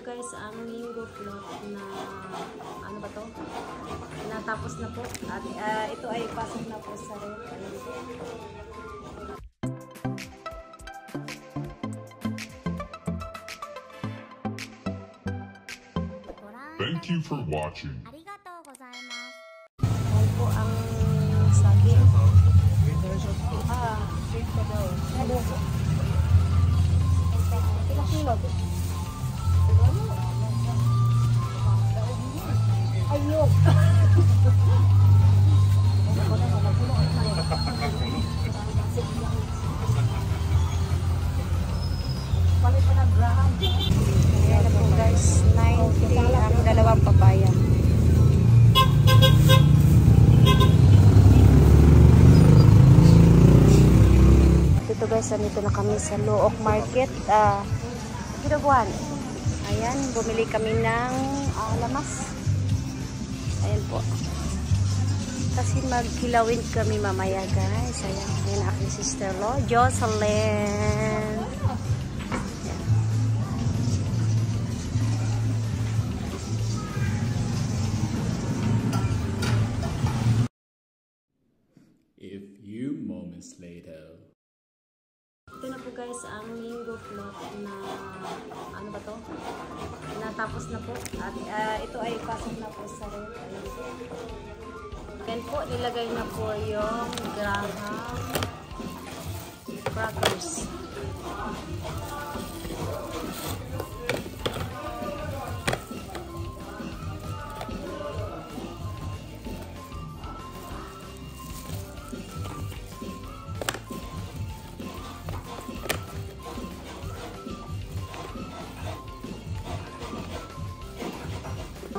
guys ang mango float na ano ba to? Natapos na po. At ito ay pasok na po sa ref. Thank you for watching. Ayan po ang saging. Shrimp ka daw. Ilang kilo? Ayok! Palit pa na graham. Ayan na po guys, 90 ang dalawang papaya. Ito guys, nandito na kami sa Luok Market. Kinabuhan. Ayan, bumili kami ng lamas. Ayan po. Kasi maghilawin kami mamaya guys. Ayan, ayan aking sister-in-law, Jocelyn. A few moments later. Ito na po guys ang mango float na ano ba to? Natapos na po. At ito ay pasok na po sa ref. Yan po, nilagay na po yung graham crackers.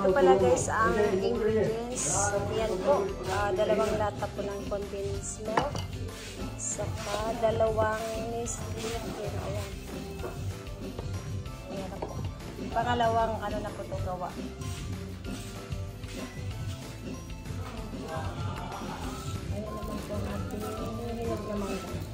Ito pala guys ang ingredients. Yan po, dalawang lata po ng condensed milk, saka dalawang Nestle. Ayan. Ayan na po. Pangalawang ano na po ito gawa. Ayan naman po natin hinihilog na mangga.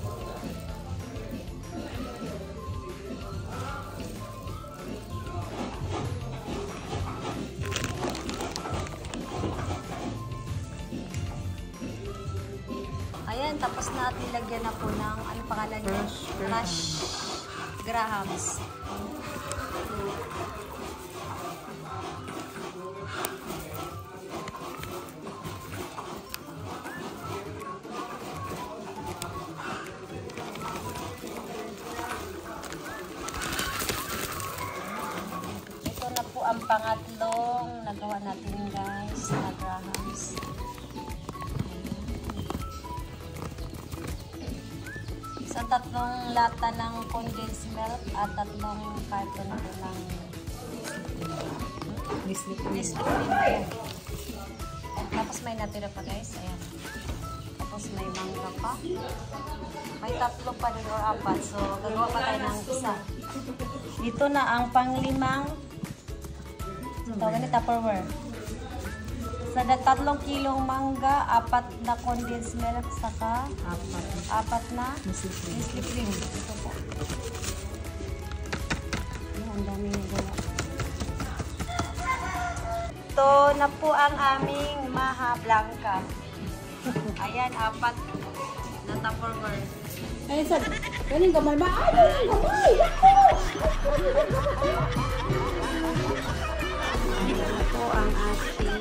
Ayan, tapos natin lagyan na po ng ano pangalan niya? Crush grahams. Ito na po ang pangatlong nagawa natin guys na grahams. Sa tatlong lata ng condensed milk at tatlong carton po ng Nestle cream. Ayan. Tapos may natira pa guys. Ayan. Tapos may mangga pa. May tatlo pa rin or apat. So, gagawa pa tayo ng isa. Dito na ang panglimang tawag na Tupperware. Sa 3 kilong mangga, 4 na condensed milk, saka 4 na Nestle cream. Ito po. Ang daming gawa. Ito na po ang aming Maha Blanca. Ayan, 4 na Tupperware. Ay, sir, galing gamay ba? Ay, galing gamay! Ito po ang ating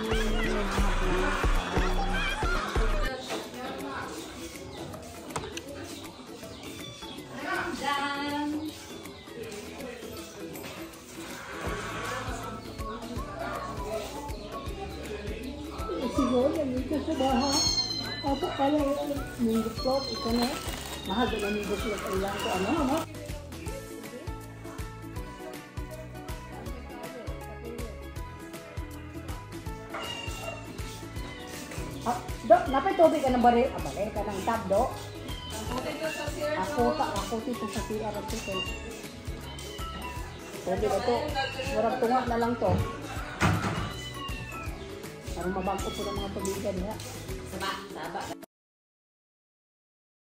siguro, nandito sa baha. Ako pala, mango float, ito na. Mahal na mango float. Ayan ko, ano? Dok, napay tubig ka ng baril? Baril ka ng tab, Dok. Ako dito sa CR at ito. Tubig ito. Murag tunga na lang to. Para mabangko po ng mga tubigan niya. Saba.